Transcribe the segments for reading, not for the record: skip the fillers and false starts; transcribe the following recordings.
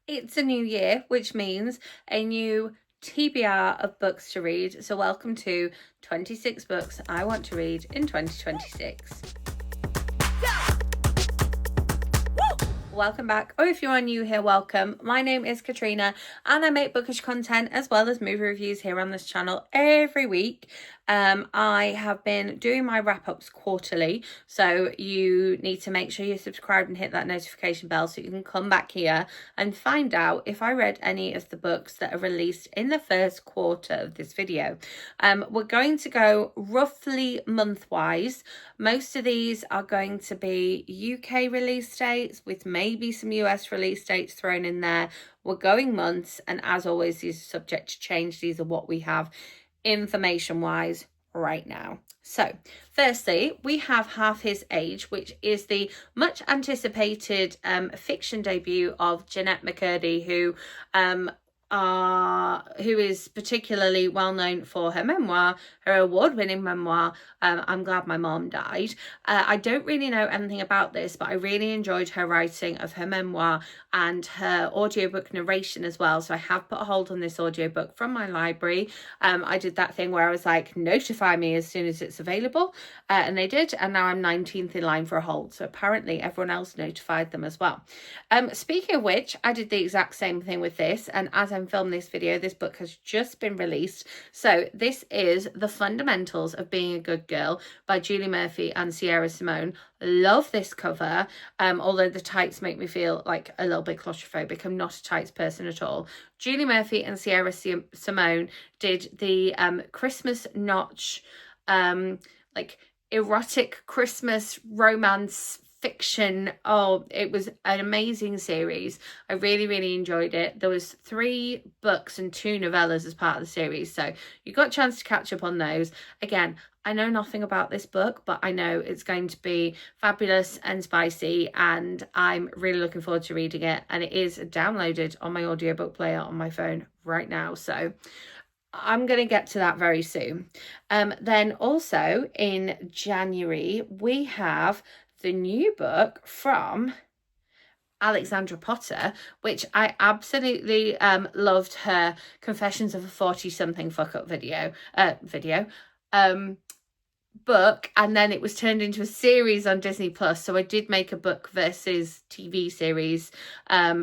It's a new year, which means a new TBR of books to read. So welcome to 26 books I want to read in 2026. Welcome back, or if you are new here, welcome. My name is Katrina and I make bookish content as well as movie reviews here on this channel every week. I have been doing my wrap-ups quarterly, so you need to make sure you're subscribed and hit that notification bell so you can come back here and find out if I read any of the books that are released in the first quarter of this video. We're going to go roughly month-wise. Most of these are going to be UK release dates with maybe some US release dates thrown in there. We're going months, and as always, these are subject to change. These are what we have information wise right now. So firstly, we have Half His Age, which is the much anticipated fiction debut of Jenette McCurdy, who is particularly well known for her memoir, her award-winning memoir, I'm Glad My Mom Died. I don't really know anything about this, but I really enjoyed her writing of her memoir and her audiobook narration as well. So I have put a hold on this audiobook from my library. I did that thing where I was like, notify me as soon as it's available, and they did, and now I'm 19th in line for a hold. So apparently everyone else notified them as well. Speaking of which, I did the exact same thing with this, and as I'm filming this video, this book has just been released. So this is The Fundamentals of Being a Good Girl by Julie Murphy and Siera Simone. Love this cover, although the tights make me feel like a little bit claustrophobic. I'm not a tights person at all. Julie Murphy and Siera Simone did the Christmas notch, like erotic Christmas romance fiction. Oh, it was an amazing series. I really enjoyed it. There was 3 books and 2 novellas as part of the series, so you got a chance to catch up on those. Again, I know nothing about this book, but I know it's going to be fabulous and spicy, and I'm really looking forward to reading it. And it is downloaded on my audiobook player on my phone right now, so I'm going to get to that very soon. Then also in January, we have the new book from Alexandra Potter, which I absolutely loved her Confessions of a 40-something fuck-up book, and then it was turned into a series on Disney Plus. So I did make a book versus TV series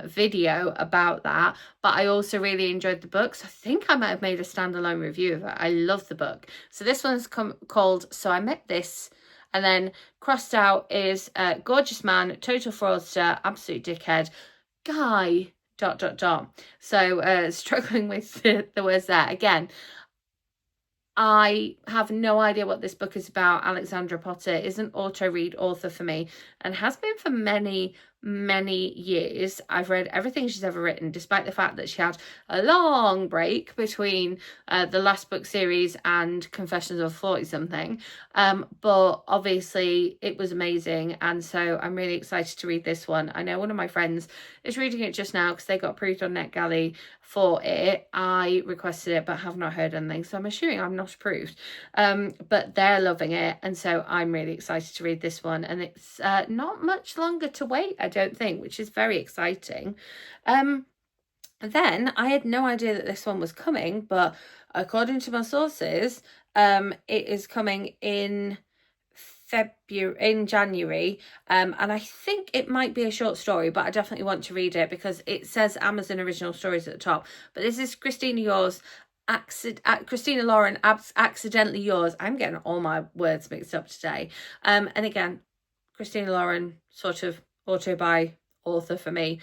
video about that, but I also really enjoyed the book, so I think I might have made a standalone review of it. I love the book. So this one's called So I Met This, and then crossed out is gorgeous man, total fraudster, absolute dickhead, guy ... So struggling with the words there. Again, I have no idea what this book is about. Alexandra Potter is an auto-read author for me and has been for many years. I've read everything she's ever written, despite the fact that she had a long break between the last book series and Confessions of 40-something. But obviously it was amazing, and so I'm really excited to read this one. I know one of my friends is reading it just now because they got approved on NetGalley for it. I requested it but have not heard anything, so I'm assuming I'm not approved. But they're loving it, and so I'm really excited to read this one, and it's not much longer to wait, I don't think, which is very exciting. Then I had no idea that this one was coming, but according to my sources, it is coming in January, and I think it might be a short story, but I definitely want to read it because it says Amazon Original Stories at the top. But this is Christina Lauren, Accidentally Yours. I'm getting all my words mixed up today. And again, Christina Lauren, sort of auto-buy author for me.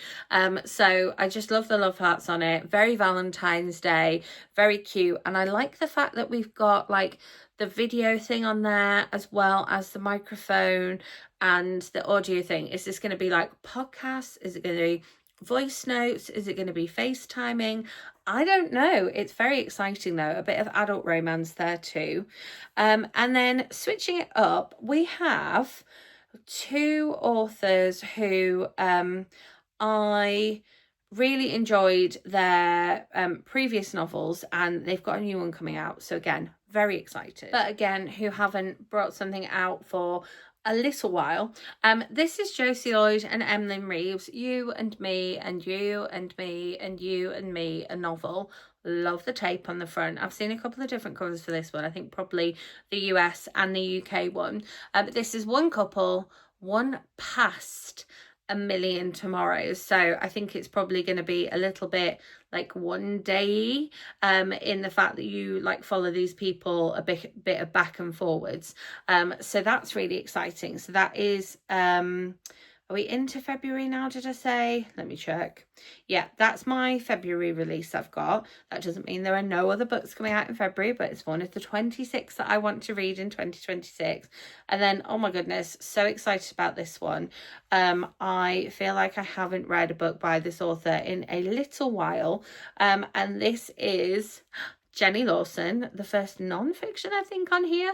So I just love the love hearts on it. Very Valentine's Day, very cute. And I like the fact that we've got like the video thing on there as well as the microphone and the audio thing. Is this going to be like podcasts? Is it going to be voice notes? Is it going to be FaceTiming? I don't know. It's very exciting though. A bit of adult romance there too. And then switching it up, we have 2 authors who I really enjoyed their previous novels, and they've got a new one coming out. So again, very excited. But again, who haven't brought something out for a little while. This is Josie Lloyd and Emlyn Reeves, You and Me and You and Me and You and Me, a novel. Love the tape on the front. I've seen a couple of different covers for this one. I think probably the US and the UK one. This is one couple, one past a million tomorrows. So I think it's probably going to be a little bit like one day in the fact that you like follow these people a bit of back and forwards. So that's really exciting. So that is are we into February now, did I say? Let me check. Yeah, that's my February release I've got. That doesn't mean there are no other books coming out in February, but it's one of the 26 that I want to read in 2026. And then, oh my goodness, so excited about this one. I feel like I haven't read a book by this author in a little while. And this is Jenny Lawson, the first non-fiction I think on here.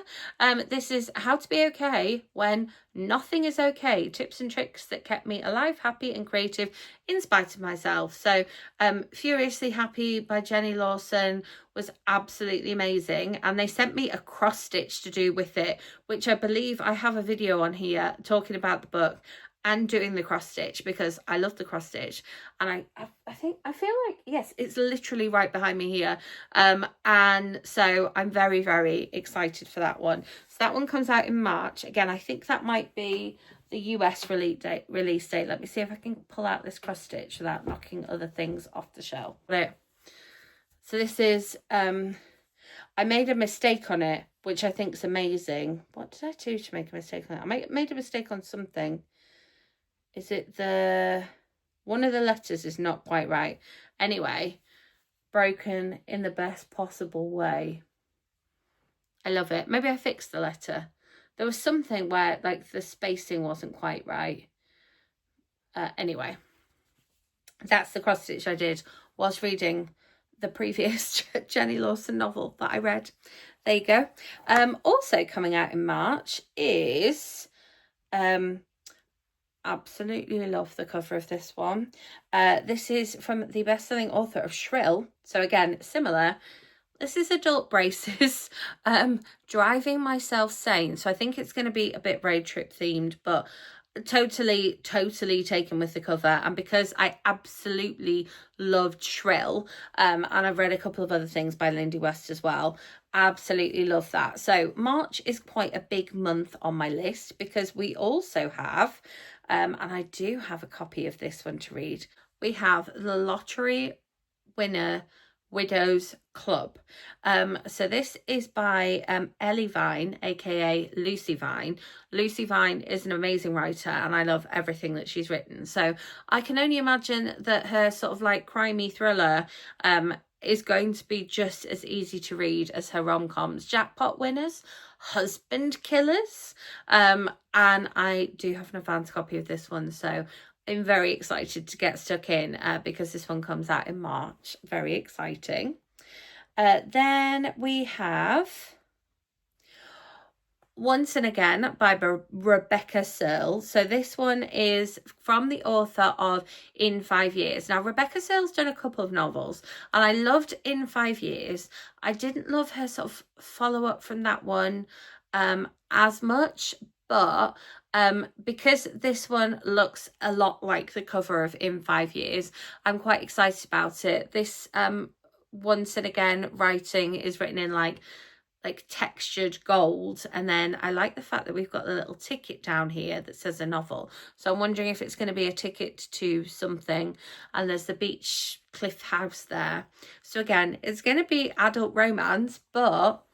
This is How to Be Okay When Nothing Is Okay, tips and tricks that kept me alive, happy and creative in spite of myself. So Furiously Happy by Jenny Lawson was absolutely amazing, and they sent me a cross stitch to do with it, which I believe I have a video on here talking about the book and doing the cross stitch, because I love the cross stitch, and I feel like, yes, it's literally right behind me here, and so I'm very, very excited for that one. So that one comes out in March. Again, I think that might be the US release date. Let me see if I can pull out this cross stitch without knocking other things off the shelf. So this is I made a mistake on it, which I think is amazing. What did I do to make a mistake on it? I made a mistake on something. Is it one of the letters is not quite right. Anyway, broken in the best possible way. I love it. Maybe I fixed the letter. There was something where like the spacing wasn't quite right. Anyway, that's the cross stitch I did whilst reading the previous Jenny Lawson novel that I read. There you go. Also coming out in March is absolutely love the cover of this one. This is from the best-selling author of Shrill. So again, similar. This is adult braces, driving myself sane. So I think it's going to be a bit road trip themed, but totally taken with the cover. And because I absolutely loved Shrill, and I've read a couple of other things by Lindy West as well, absolutely love that. So March is quite a big month on my list, because we also have and I do have a copy of this one to read. We have The Lottery Winner Widows Club. So this is by Ellie Vine, aka Lucy Vine. Lucy Vine is an amazing writer, and I love everything that she's written. So I can only imagine that her sort of like crimey thriller is going to be just as easy to read as her rom-coms. Jackpot Winners, Husband Killers, and I do have an advance copy of this one, so I'm very excited to get stuck in because this one comes out in March. Very exciting. Then we have Once and Again by Rebecca Searle. So this one is from the author of In 5 Years. Now, Rebecca Searle's done a couple of novels, and I loved In 5 Years. I didn't love her sort of follow-up from that one as much, but because this one looks a lot like the cover of In 5 Years, I'm quite excited about it. This Once and Again writing is written in like textured gold, and then I like the fact that we've got the little ticket down here that says a novel. So I'm wondering if it's going to be a ticket to something, and there's the beach cliff house there. So again, it's going to be adult romance, but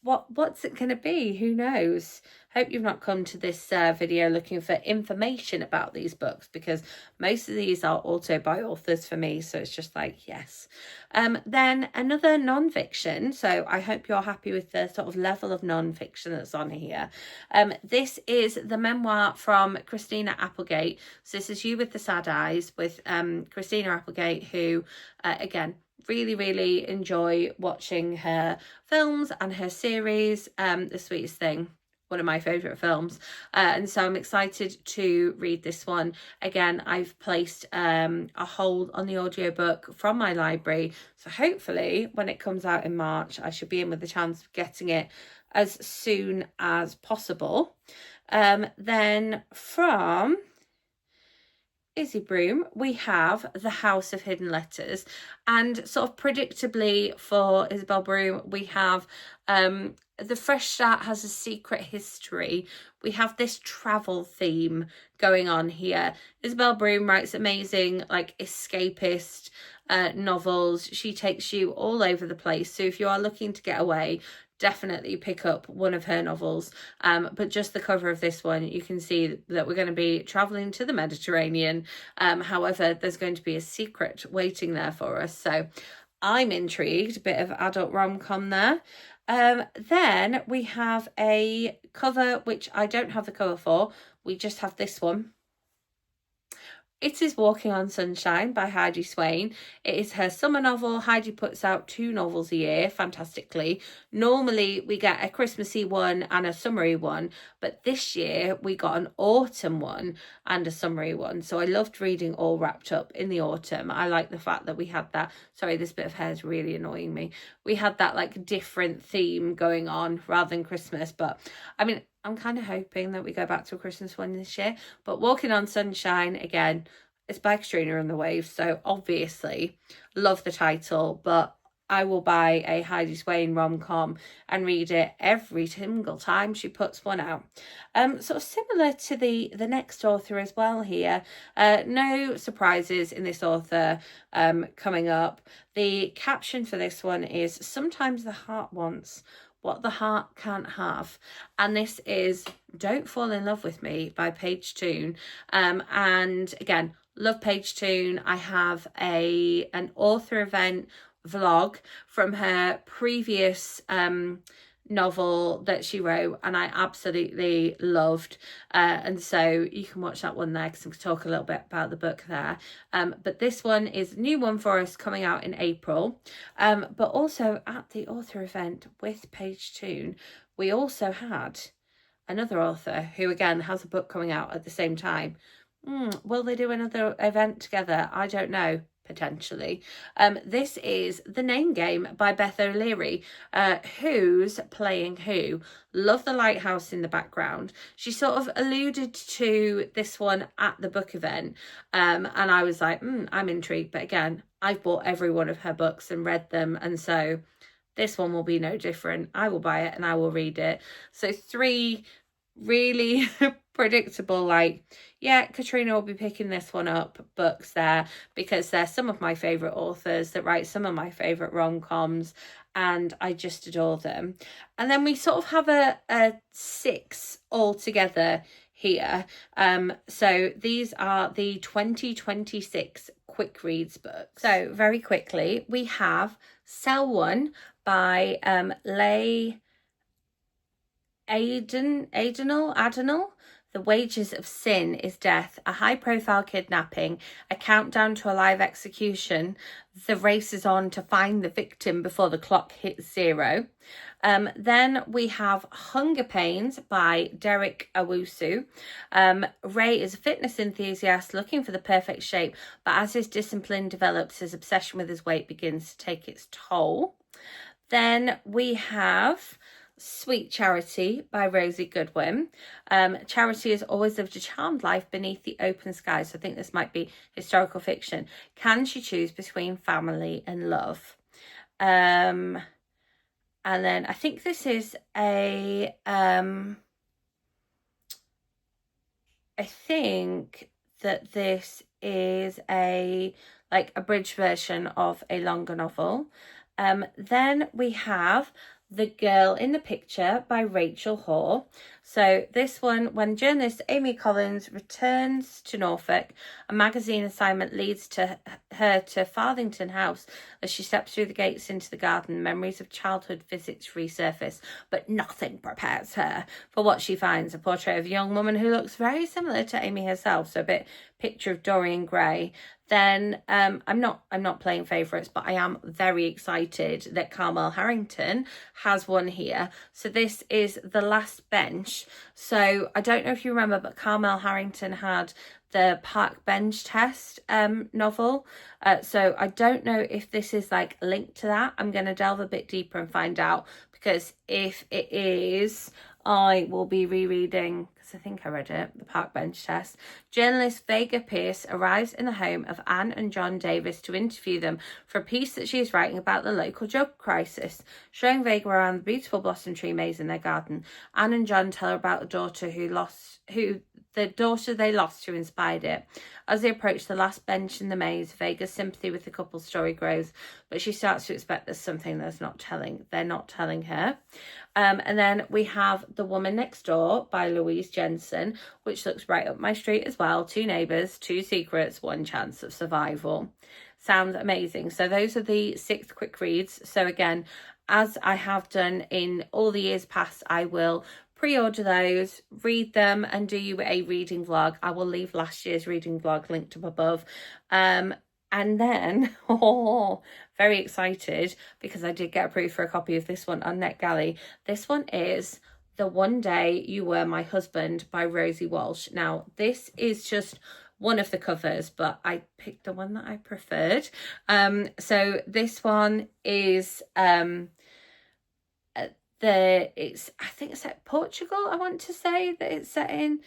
what's it going to be? Who knows? Hope you've not come to this video looking for information about these books, because most of these are also by authors for me, so it's just like, yes. Then another non-fiction, so I hope you're happy with the sort of level of non-fiction that's on here. This is the memoir from Christina Applegate. So this is You with the Sad Eyes, with Christina Applegate, who again, really enjoy watching her films and her series. The Sweetest Thing, one of my favourite films, and so I'm excited to read this one. Again, I've placed a hold on the audiobook from my library, so hopefully when it comes out in March I should be in with the chance of getting it as soon as possible. Then from Izzy Broom, we have The House of Hidden Letters, and sort of predictably for Isabel Broom, we have The Fresh Start Has a Secret History. We have this travel theme going on here. Isabel Broom writes amazing, like, escapist novels. She takes you all over the place. So if you are looking to get away, definitely pick up one of her novels. But just the cover of this one, you can see that we're going to be traveling to the Mediterranean. However, there's going to be a secret waiting there for us. So I'm intrigued. A bit of adult rom-com there. Then we have a cover, which I don't have the cover for. We just have this one. It is Walking on Sunshine by Heidi Swain. It is her summer novel. Heidi puts out 2 novels a year, fantastically. Normally we get a Christmassy one and a summery one, but this year we got an autumn one and a summery one. So I loved reading all wrapped up in the autumn. I like the fact that we had that, sorry, this bit of hair is really annoying me. We had that like different theme going on rather than Christmas, but I mean, I'm kind of hoping that we go back to a Christmas one this year. But Walking on Sunshine, again, it's by Catriona and the Waves. So obviously, love the title. But I will buy a Heidi Swain rom-com and read it every single time she puts one out. Sort of similar to the next author as well here. No surprises in this author coming up. The caption for this one is, "Sometimes the heart wants what the heart can't have." And this is Don't Fall in Love with Me by Paige Toon. And again, love Paige Toon. I have an author event vlog from her previous novel that she wrote, and I absolutely loved, and so you can watch that one there because I can talk a little bit about the book there. But this one is a new one for us coming out in April, but also at the author event with Paige Toon we also had another author who again has a book coming out at the same time. Will they do another event together? I don't know. Potentially. This is The Name Game by Beth O'Leary. Who's playing who? Love the lighthouse in the background. She sort of alluded to this one at the book event, and I was like, I'm intrigued. But again, I've bought every one of her books and read them, and so this one will be no different. I will buy it and I will read it. So 3 really predictable, like, yeah, Catriona will be picking this one up books there because they're some of my favourite authors that write some of my favourite rom-coms, and I just adore them. And then we sort of have a 6 altogether here. So these are the 2026 quick reads books. So very quickly, we have Cell 1 by Leigh Adenal. The Wages of Sin is Death, a high-profile kidnapping, a countdown to a live execution. The race is on to find the victim before the clock hits 0. Then we have Hunger Pains by Derek Owusu. Ray is a fitness enthusiast looking for the perfect shape, but as his discipline develops, his obsession with his weight begins to take its toll. Then we have Sweet Charity by Rosie Goodwin. Charity has always lived a charmed life beneath the open sky. So I think this might be historical fiction. Can she choose between family and love? And then I think this is I think that this is a abridged version of a longer novel. Then we have The Girl in the Picture by Rachel Hoare. So this one, when journalist Amy Collins returns to Norfolk, a magazine assignment leads to her to Farthington House. As she steps through the gates into the garden, memories of childhood visits resurface, but nothing prepares her for what she finds, a portrait of a young woman who looks very similar to Amy herself, so a bit picture of Dorian Gray. Then I'm not playing favourites, but I am very excited that Carmel Harrington has one here. So this is The Last Bench. So I don't know if you remember, but Carmel Harrington had the Park Bench Test novel. So I don't know if this is linked to that. I'm going to delve a bit deeper and find out, because if it is, I will be rereading, because I think I read it, The Park Bench Test. Journalist Vega Pierce arrives in the home of Anne and John Davis to interview them for a piece that she is writing about the local drug crisis. Showing Vega around the beautiful blossom tree maze in their garden, Anne and John tell her about the daughter the daughter they lost who inspired it. As they approach the last bench in the maze, Vega's sympathy with the couple's story grows, but she starts to expect there's something they're not telling her. And then we have The Woman Next Door by Louise Jensen, which looks right up my street as well. 2 neighbours, 2 secrets, 1 chance of survival. Sounds amazing. So those are the 6 quick reads. So again, as I have done in all the years past, I will pre-order those, read them, and do you a reading vlog. I will leave last year's reading vlog linked up above. And then, very excited because I did get approved for a copy of this one on NetGalley. This one is The One Day You Were My Husband by Rosie Walsh. Now, this is just one of the covers, but I picked the one that I preferred. So this one is I think it's set Portugal, I want to say that it's set in,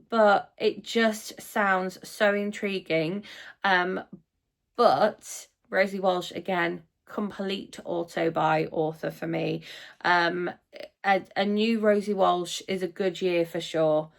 but it just sounds so intriguing. But Rosie Walsh, again, complete auto-buy author for me. A new Rosie Walsh is a good year for sure.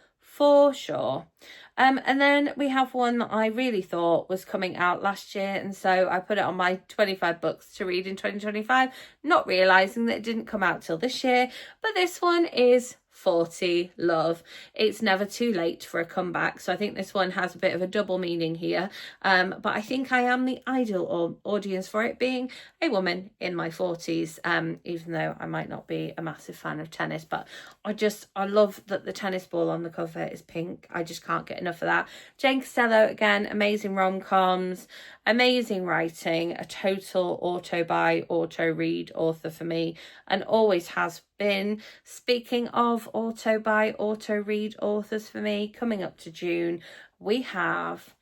And then we have one that I really thought was coming out last year, and so I put it on my 25 books to read in 2025, not realising that it didn't come out till this year. But this one is 40 Love. It's never too late for a comeback, so I think this one has a bit of a double meaning here, but I think I am the ideal audience for it, being a woman in my 40s, even though I might not be a massive fan of tennis. But I love that the tennis ball on the cover is pink. I just can't get enough of that. Jane Costello, again, amazing rom-coms, amazing writing, a total auto-buy, auto-read author for me, and always has been. Speaking of auto-buy, auto-read authors for me, coming up to June, we have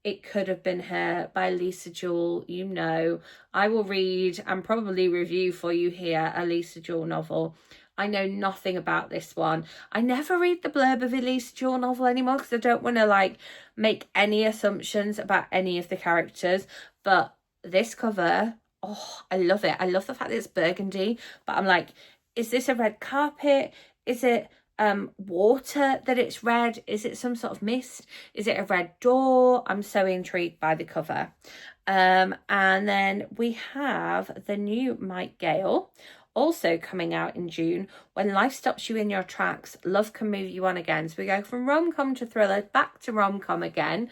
It Could Have Been Her by Lisa Jewell. You know, I will read and probably review for you here a Lisa Jewell novel. I know nothing about this one. I never read the blurb of a Lisa Jewell novel anymore because I don't want to make any assumptions about any of the characters. But this cover, I love it. I love the fact that it's burgundy, but I'm like, is this a red carpet? Is it water that it's red? Is it some sort of mist? Is it a red door? I'm so intrigued by the cover. And then we have the new Mike Gale, also coming out in June. When life stops you in your tracks, love can move you on again. So we go from rom-com to thriller, back to rom-com again.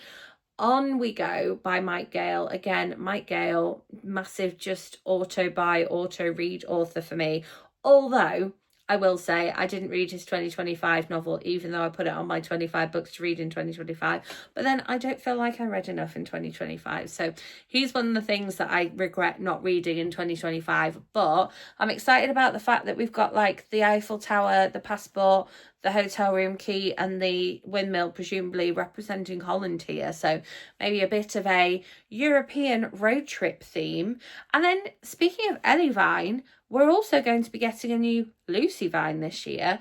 On we go by Mike Gale. Again, Mike Gale, massive just auto-buy, auto-read author for me. Although I will say I didn't read his 2025 novel, even though I put it on my 25 books to read in 2025. But then I don't feel like I read enough in 2025. So he's one of the things that I regret not reading in 2025. But I'm excited about the fact that we've got the Eiffel Tower, the passport, the hotel room key, and the windmill, presumably representing Holland here. So maybe a bit of a European road trip theme. And then speaking of Ellie Vine, we're also going to be getting a new Lucy Vine this year.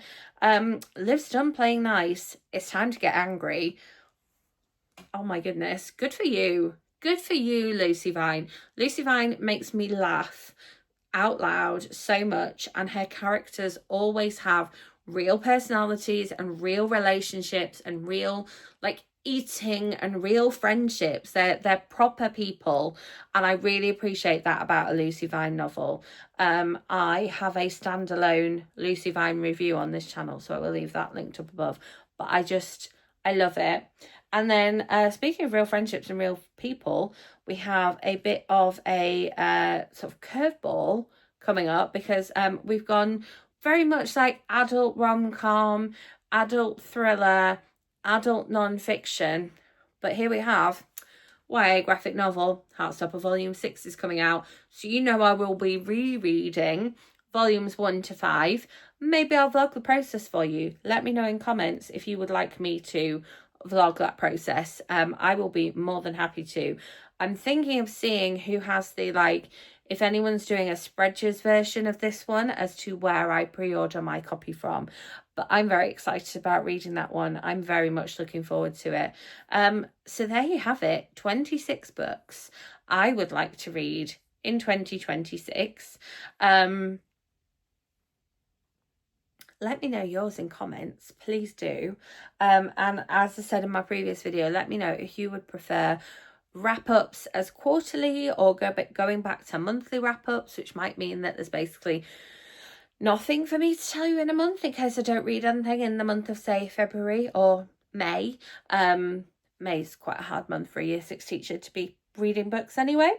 Liv's done playing nice. It's time to get angry. Oh my goodness. Good for you. Good for you, Lucy Vine. Lucy Vine makes me laugh out loud so much, and her characters always have real personalities and real relationships and real eating and real friendships. They're proper people, and I really appreciate that about a Lucy Vine novel. I have a standalone Lucy Vine review on this channel, so I will leave that linked up above. But I love it. And then speaking of real friendships and real people, we have a bit of a sort of curveball coming up, because we've gone very much adult rom-com, adult thriller, adult non-fiction, but here we have YA graphic novel. Heartstopper Volume 6 is coming out, so you know I will be rereading volumes 1 to 5. Maybe I'll vlog the process for you. Let me know in comments if you would like me to vlog that process. I will be more than happy to. I'm thinking of seeing who has the if anyone's doing a Spreaders version of this one as to where I pre-order my copy from. But I'm very excited about reading that one. I'm very much looking forward to it. So there you have it, 26 books I would like to read in 2026. Let me know yours in comments, please do. And as I said in my previous video, let me know if you would prefer wrap-ups as quarterly or going back to monthly wrap-ups, which might mean that there's basically nothing for me to tell you in a month in case I don't read anything in the month of, say, February or May. May's quite a hard month for a Year 6 teacher to be reading books anyway.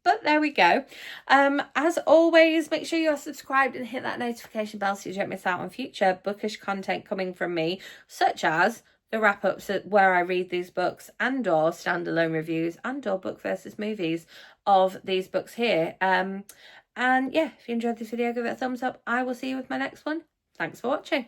But there we go. As always, make sure you're subscribed and hit that notification bell so you don't miss out on future bookish content coming from me, such as the wrap-ups where I read these books and or standalone reviews and or book versus movies of these books here. And yeah, if you enjoyed this video, give it a thumbs up. I will see you with my next one. Thanks for watching.